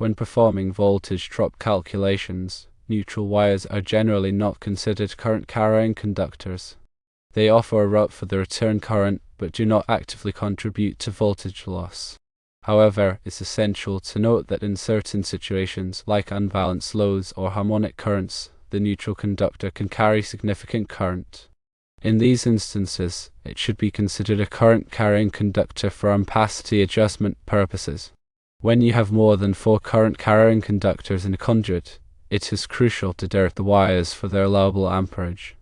When performing voltage drop calculations, neutral wires are generally not considered current-carrying conductors. They offer a route for the return current, but do not actively contribute to voltage loss. However, it's essential to note that in certain situations, like unbalanced loads or harmonic currents, the neutral conductor can carry significant current. In these instances, it should be considered a current-carrying conductor for ampacity adjustment purposes. When you have more than 4 current-carrying conductors in a conduit, it is crucial to derate the wires for their allowable amperage.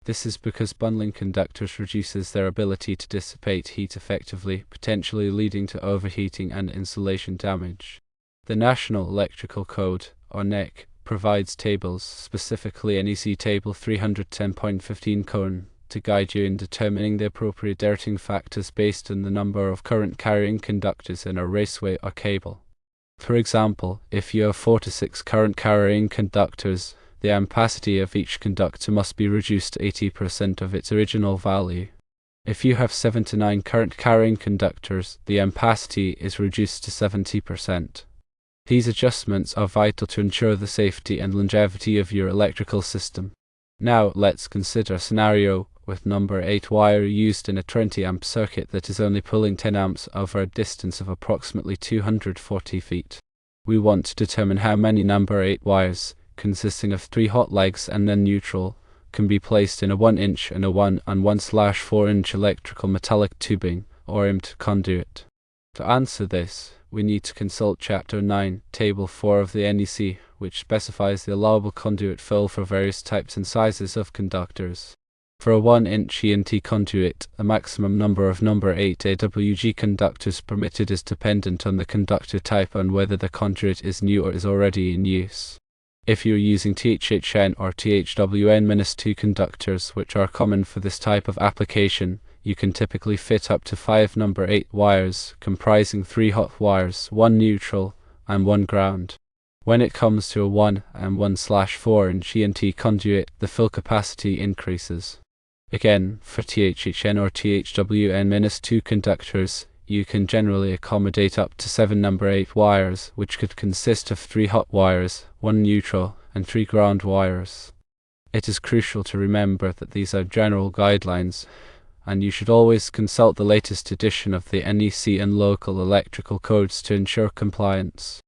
This is because bundling conductors reduces their ability to dissipate heat effectively, potentially leading to overheating and insulation damage. The National Electrical Code, or NEC, provides tables, specifically NEC Table 310.15 Cone, to guide you in determining the appropriate derating factors based on the number of current-carrying conductors in a raceway or cable. For example, if you have 4 to 6 current-carrying conductors, the ampacity of each conductor must be reduced to 80% of its original value. If you have 7 to 9 current-carrying conductors, the ampacity is reduced to 70%. These adjustments are vital to ensure the safety and longevity of your electrical system. Now let's consider a scenario with number 8 wire used in a 20 amp circuit that is only pulling 10 amps over a distance of approximately 240 feet. We want to determine how many number 8 wires, consisting of 3 hot legs and then neutral, can be placed in a 1-inch and a 1 and 1/4-inch electrical metallic tubing, or IMT conduit. To answer this, we need to consult Chapter 9, Table 4 of the NEC, which specifies the allowable conduit fill for various types and sizes of conductors. For a 1-inch EMT conduit, a maximum number of number 8 AWG conductors permitted is dependent on the conductor type and whether the conduit is new or is already in use. If you're using THHN or THWN-2 conductors, which are common for this type of application, you can typically fit up to 5 number 8 wires, comprising 3 hot wires, 1 neutral, and 1 ground. When it comes to a 1 and 1/4-inch EMT conduit, the fill capacity increases. Again, for THHN or THWN-2 conductors, you can generally accommodate up to 7 number 8 wires, which could consist of 3 hot wires, 1 neutral, and 3 ground wires. It is crucial to remember that these are general guidelines, and you should always consult the latest edition of the NEC and local electrical codes to ensure compliance.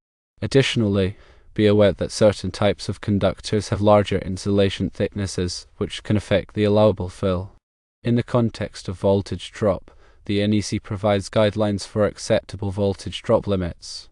Additionally, be aware that certain types of conductors have larger insulation thicknesses, which can affect the allowable fill. In the context of voltage drop, the NEC provides guidelines for acceptable voltage drop limits.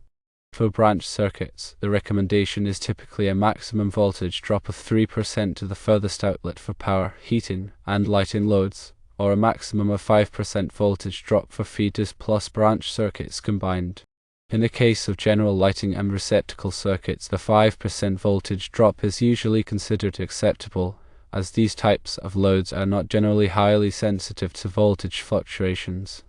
For branch circuits, the recommendation is typically a maximum voltage drop of 3% to the furthest outlet for power, heating, and lighting loads, or a maximum of 5% voltage drop for feeders plus branch circuits combined. In the case of general lighting and receptacle circuits, the 5% voltage drop is usually considered acceptable, as these types of loads are not generally highly sensitive to voltage fluctuations.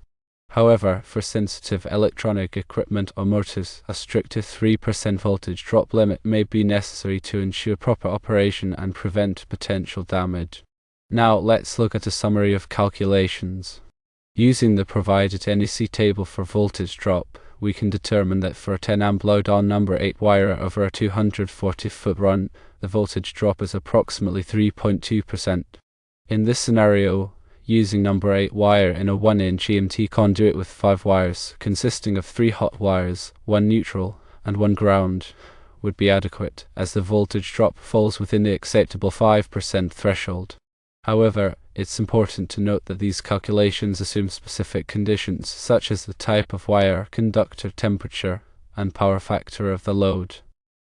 However, for sensitive electronic equipment or motors, a stricter 3% voltage drop limit may be necessary to ensure proper operation and prevent potential damage. Now let's look at a summary of calculations. Using the provided NEC table for voltage drop, we can determine that for a 10 amp load on number 8 wire over a 240 foot run, the voltage drop is approximately 3.2%. In this scenario, using number 8 wire in a 1-inch EMT conduit with 5 wires, consisting of 3 hot wires, 1 neutral, and 1 ground, would be adequate, as the voltage drop falls within the acceptable 5% threshold. However, it's important to note that these calculations assume specific conditions, such as the type of wire, conductor temperature, and power factor of the load.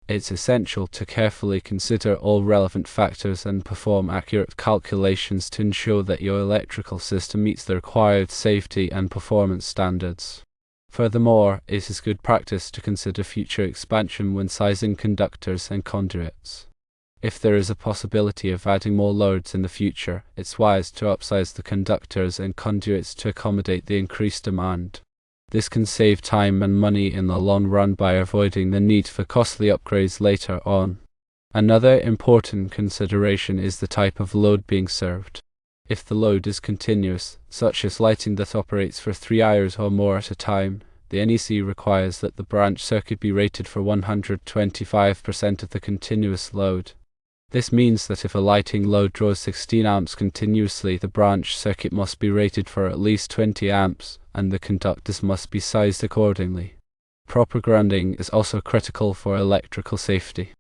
It's essential to carefully consider all relevant factors and perform accurate calculations to ensure that your electrical system meets the required safety and performance standards. Furthermore, it is good practice to consider future expansion when sizing conductors and conduits. If there is a possibility of adding more loads in the future, it's wise to upsize the conductors and conduits to accommodate the increased demand. This can save time and money in the long run by avoiding the need for costly upgrades later on. Another important consideration is the type of load being served. If the load is continuous, such as lighting that operates for 3 hours or more at a time, the NEC requires that the branch circuit be rated for 125% of the continuous load. This means that if a lighting load draws 16 amps continuously, the branch circuit must be rated for at least 20 amps, and the conductors must be sized accordingly. Proper grounding is also critical for electrical safety.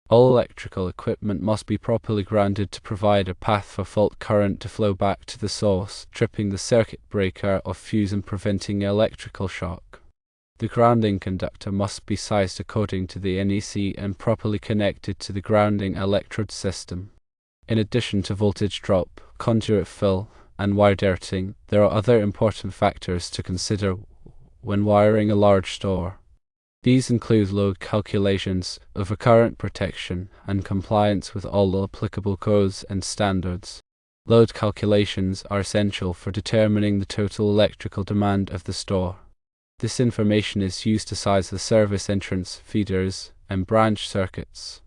All electrical equipment must be properly grounded to provide a path for fault current to flow back to the source, tripping the circuit breaker or fuse and preventing electrical shock. The grounding conductor must be sized according to the NEC and properly connected to the grounding electrode system. In addition to voltage drop, conduit fill, and wire derating, there are other important factors to consider when wiring a large store. These include load calculations, overcurrent protection, and compliance with all applicable codes and standards. Load calculations are essential for determining the total electrical demand of the store. This information is used to size the service entrance, feeders, and branch circuits.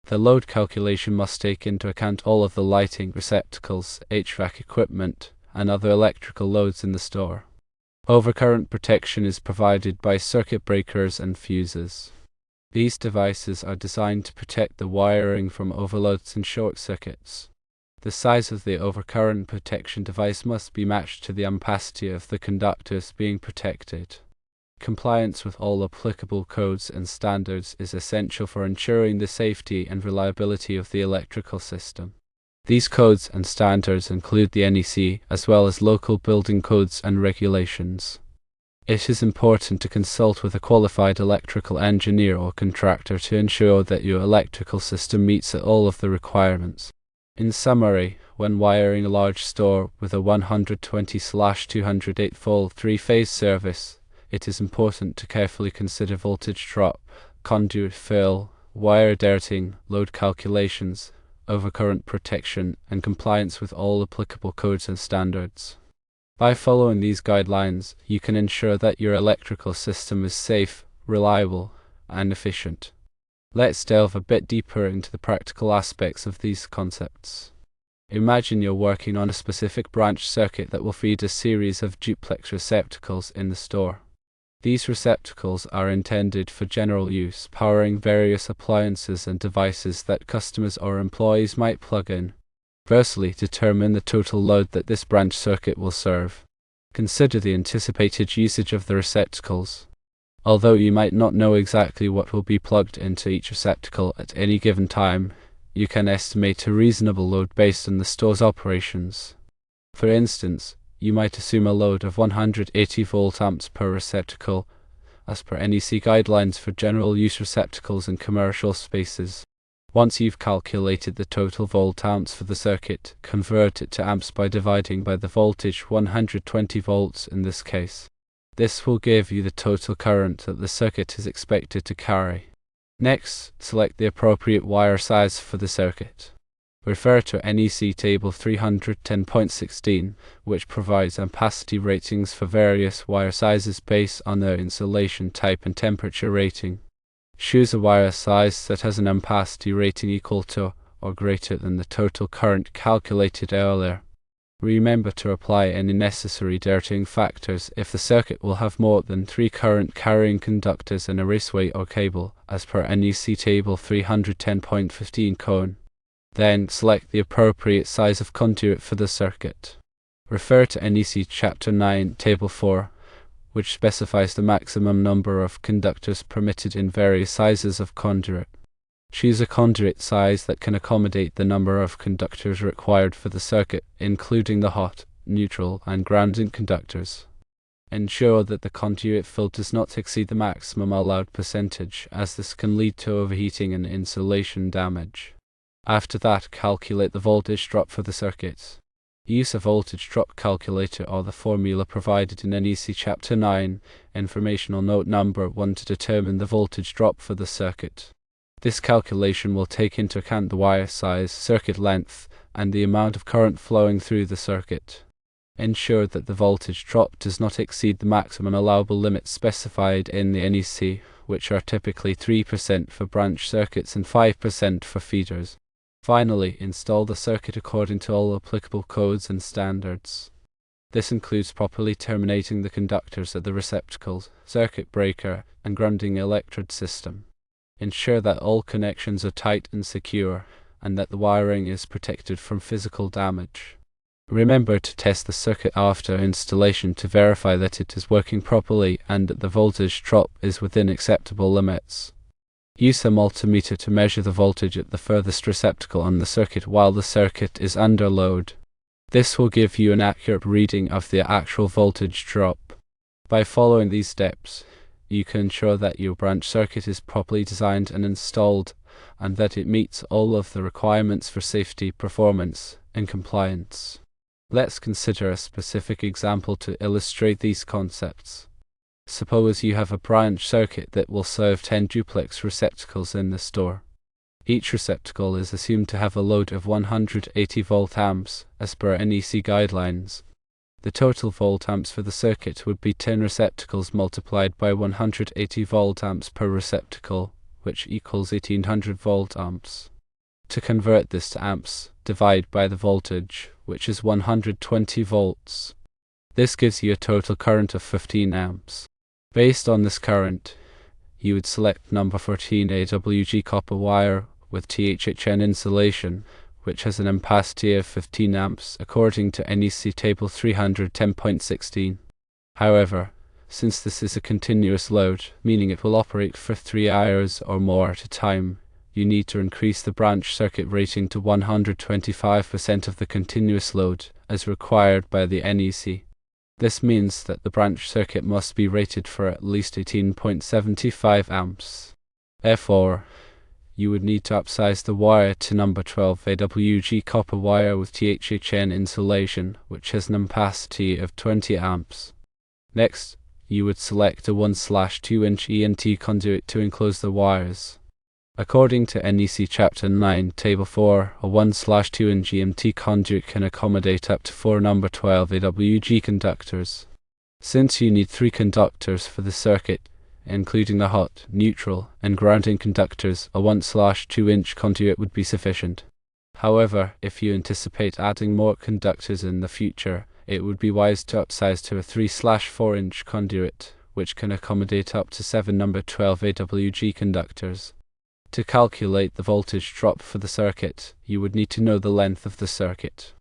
The load calculation must take into account all of the lighting, receptacles, HVAC equipment, and other electrical loads in the store. Overcurrent protection is provided by circuit breakers and fuses. These devices are designed to protect the wiring from overloads and short circuits. The size of the overcurrent protection device must be matched to the ampacity of the conductors being protected. Compliance with all applicable codes and standards is essential for ensuring the safety and reliability of the electrical system. These codes and standards include the NEC, as well as local building codes and regulations. It is important to consult with a qualified electrical engineer or contractor to ensure that your electrical system meets all of the requirements. In summary, when wiring a large store with a 120/208 volt three-phase service, it is important to carefully consider voltage drop, conduit fill, wire derating, load calculations, overcurrent protection, and compliance with all applicable codes and standards. By following these guidelines, you can ensure that your electrical system is safe, reliable, and efficient. Let's delve a bit deeper into the practical aspects of these concepts. Imagine you're working on a specific branch circuit that will feed a series of duplex receptacles in the store. These receptacles are intended for general use, powering various appliances and devices that customers or employees might plug in. Firstly, determine the total load that this branch circuit will serve. Consider the anticipated usage of the receptacles. Although you might not know exactly what will be plugged into each receptacle at any given time, you can estimate a reasonable load based on the store's operations. For instance, you might assume a load of 180 volt amps per receptacle, as per NEC guidelines for general use receptacles in commercial spaces. Once you've calculated the total volt amps for the circuit, convert it to amps by dividing by the voltage, 120 volts in this case. This will give you the total current that the circuit is expected to carry. Next, select the appropriate wire size for the circuit. Refer to NEC Table 310.16, which provides ampacity ratings for various wire sizes based on their insulation type and temperature rating. Choose a wire size that has an ampacity rating equal to or greater than the total current calculated earlier. Remember to apply any necessary derating factors if the circuit will have more than 3 current-carrying conductors and a raceway or cable, as per NEC Table 310.15 cone. Then select the appropriate size of conduit for the circuit. Refer to NEC Chapter 9, Table 4, which specifies the maximum number of conductors permitted in various sizes of conduit. Choose a conduit size that can accommodate the number of conductors required for the circuit, including the hot, neutral, and grounding conductors. Ensure that the conduit fill does not exceed the maximum allowed percentage, as this can lead to overheating and insulation damage. After that, calculate the voltage drop for the circuit. Use a voltage drop calculator or the formula provided in NEC Chapter 9, Informational Note Number 1 to determine the voltage drop for the circuit. This calculation will take into account the wire size, circuit length, and the amount of current flowing through the circuit. Ensure that the voltage drop does not exceed the maximum allowable limits specified in the NEC, which are typically 3% for branch circuits and 5% for feeders. Finally, install the circuit according to all applicable codes and standards. This includes properly terminating the conductors at the receptacles, circuit breaker, and grounding electrode system. Ensure that all connections are tight and secure, and that the wiring is protected from physical damage. Remember to test the circuit after installation to verify that it is working properly and that the voltage drop is within acceptable limits. Use a multimeter to measure the voltage at the furthest receptacle on the circuit while the circuit is under load. This will give you an accurate reading of the actual voltage drop. By following these steps, you can ensure that your branch circuit is properly designed and installed, and that it meets all of the requirements for safety, performance, and compliance. Let's consider a specific example to illustrate these concepts. Suppose you have a branch circuit that will serve 10 duplex receptacles in the store. Each receptacle is assumed to have a load of 180 volt amps as per NEC guidelines. The total volt amps for the circuit would be 10 receptacles multiplied by 180 volt amps per receptacle, which equals 1800 volt amps. To convert this to amps, divide by the voltage, which is 120 volts. This gives you a total current of 15 amps. Based on this current, you would select number 14 AWG copper wire with THHN insulation, which has an ampacity of 15 amps according to NEC table 310.16. However, since this is a continuous load, meaning it will operate for 3 hours or more at a time, you need to increase the branch circuit rating to 125% of the continuous load, as required by the NEC. This means that the branch circuit must be rated for at least 18.75 amps. Therefore, you would need to upsize the wire to number 12 AWG copper wire with THHN insulation, which has an ampacity of 20 amps. Next, you would select a 1/2 inch ENT conduit to enclose the wires. According to NEC Chapter 9, Table 4, a 1/2 inch EMT conduit can accommodate up to 4 number 12 AWG conductors. Since you need 3 conductors for the circuit, including the hot, neutral, and grounding conductors, a 1/2 inch conduit would be sufficient. However, if you anticipate adding more conductors in the future, it would be wise to upsize to a 3/4 inch conduit, which can accommodate up to 7 number 12 AWG conductors. To calculate the voltage drop for the circuit, you would need to know the length of the circuit.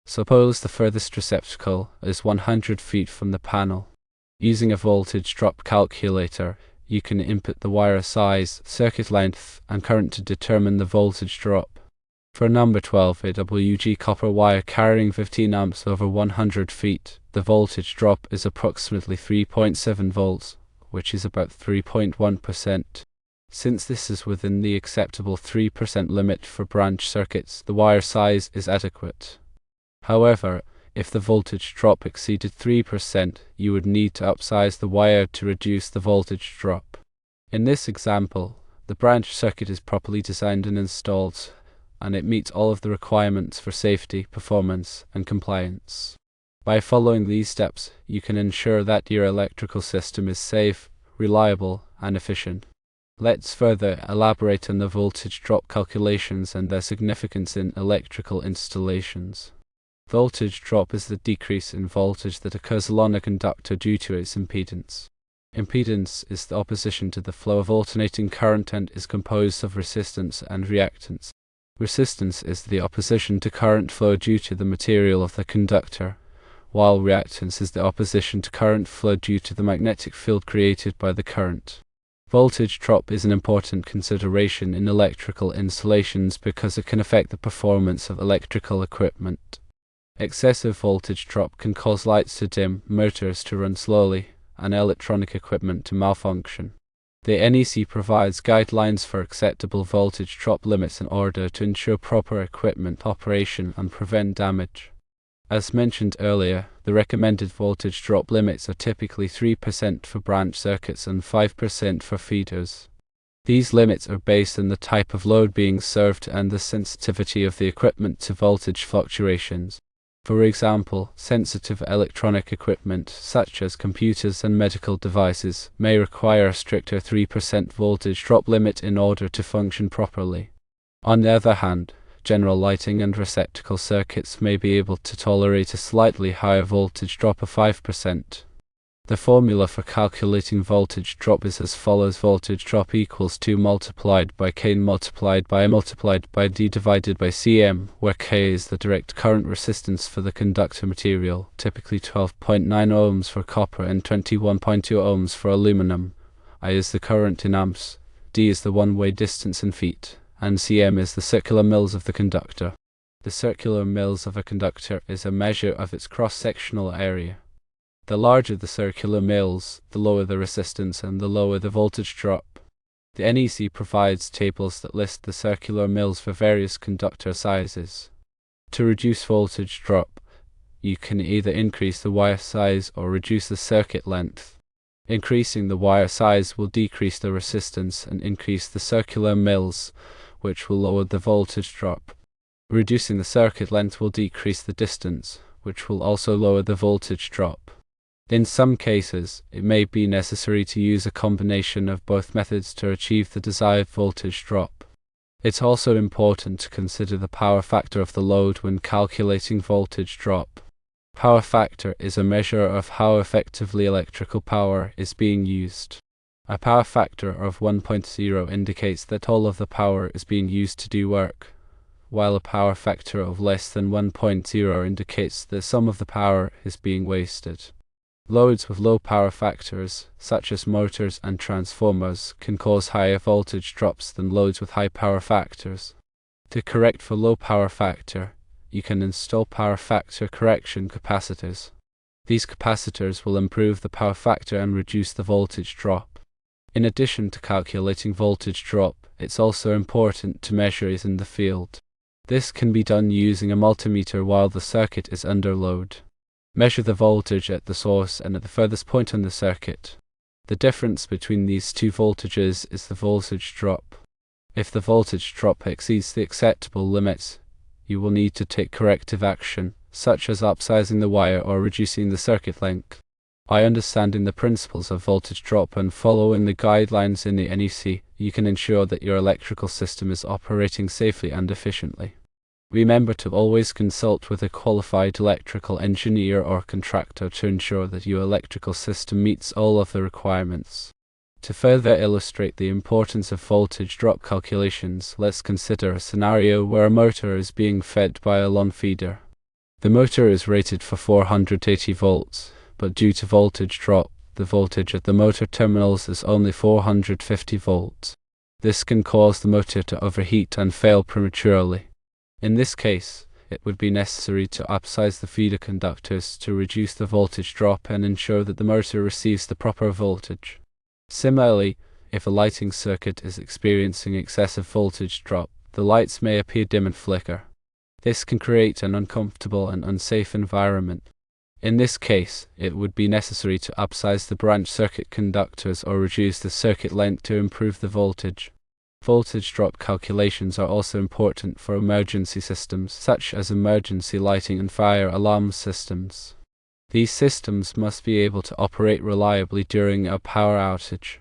Suppose the furthest receptacle is 100 feet from the panel. Using a voltage drop calculator, you can input the wire size, circuit length, and current to determine the voltage drop. For number 12 AWG copper wire carrying 15 amps over 100 feet, the voltage drop is approximately 3.7 volts, which is about 3.1%. Since this is within the acceptable 3% limit for branch circuits, the wire size is adequate. However, if the voltage drop exceeded 3%, you would need to upsize the wire to reduce the voltage drop. In this example, the branch circuit is properly designed and installed, and it meets all of the requirements for safety, performance, and compliance. By following these steps, you can ensure that your electrical system is safe, reliable, and efficient. Let's further elaborate on the voltage drop calculations and their significance in electrical installations. Voltage drop is the decrease in voltage that occurs along a conductor due to its impedance. Impedance is the opposition to the flow of alternating current and is composed of resistance and reactance. Resistance is the opposition to current flow due to the material of the conductor, while reactance is the opposition to current flow due to the magnetic field created by the current. Voltage drop is an important consideration in electrical installations because it can affect the performance of electrical equipment. Excessive voltage drop can cause lights to dim, motors to run slowly, and electronic equipment to malfunction. The NEC provides guidelines for acceptable voltage drop limits in order to ensure proper equipment operation and prevent damage. As mentioned earlier, the recommended voltage drop limits are typically 3% for branch circuits and 5% for feeders. These limits are based on the type of load being served and the sensitivity of the equipment to voltage fluctuations. For example, sensitive electronic equipment, such as computers and medical devices, may require a stricter 3% voltage drop limit in order to function properly. On the other hand, general lighting and receptacle circuits may be able to tolerate a slightly higher voltage drop of 5%. The formula for calculating voltage drop is as follows: voltage drop equals 2 multiplied by K multiplied by D divided by Cm, where K is the direct current resistance for the conductor material, typically 12.9 ohms for copper and 21.2 ohms for aluminum. I is the current in amps, D is the one-way distance in feet, and Cm is the circular mils of the conductor. The circular mils of a conductor is a measure of its cross-sectional area. The larger the circular mils, the lower the resistance and the lower the voltage drop. The NEC provides tables that list the circular mils for various conductor sizes. To reduce voltage drop, you can either increase the wire size or reduce the circuit length. Increasing the wire size will decrease the resistance and increase the circular mils, which will lower the voltage drop. Reducing the circuit length will decrease the distance, which will also lower the voltage drop. In some cases, it may be necessary to use a combination of both methods to achieve the desired voltage drop. It's also important to consider the power factor of the load when calculating voltage drop. Power factor is a measure of how effectively electrical power is being used. A power factor of 1.0 indicates that all of the power is being used to do work, while a power factor of less than 1.0 indicates that some of the power is being wasted. Loads with low power factors, such as motors and transformers, can cause higher voltage drops than loads with high power factors. To correct for low power factor, you can install power factor correction capacitors. These capacitors will improve the power factor and reduce the voltage drop. In addition to calculating voltage drop, it's also important to measure it in the field. This can be done using a multimeter while the circuit is under load. Measure the voltage at the source and at the furthest point on the circuit. The difference between these two voltages is the voltage drop. If the voltage drop exceeds the acceptable limits, you will need to take corrective action, such as upsizing the wire or reducing the circuit length. By understanding the principles of voltage drop and following the guidelines in the NEC, you can ensure that your electrical system is operating safely and efficiently. Remember to always consult with a qualified electrical engineer or contractor to ensure that your electrical system meets all of the requirements. To further illustrate the importance of voltage drop calculations, let's consider a scenario where a motor is being fed by a lawn feeder. The motor is rated for 480 volts, but due to voltage drop, the voltage at the motor terminals is only 450 volts. This can cause the motor to overheat and fail prematurely. In this case, it would be necessary to upsize the feeder conductors to reduce the voltage drop and ensure that the motor receives the proper voltage. Similarly, if a lighting circuit is experiencing excessive voltage drop, the lights may appear dim and flicker. This can create an uncomfortable and unsafe environment. In this case, it would be necessary to upsize the branch circuit conductors or reduce the circuit length to improve the voltage. Voltage drop calculations are also important for emergency systems, such as emergency lighting and fire alarm systems. These systems must be able to operate reliably during a power outage.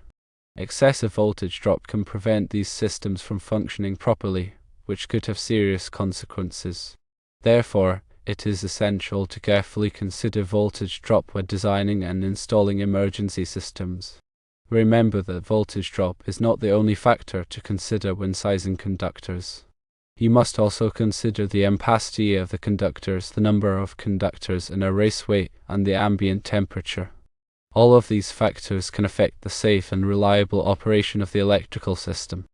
Excessive voltage drop can prevent these systems from functioning properly, which could have serious consequences. Therefore, it is essential to carefully consider voltage drop when designing and installing emergency systems. Remember that voltage drop is not the only factor to consider when sizing conductors. You must also consider the ampacity of the conductors, the number of conductors in a raceway, and the ambient temperature. All of these factors can affect the safe and reliable operation of the electrical system.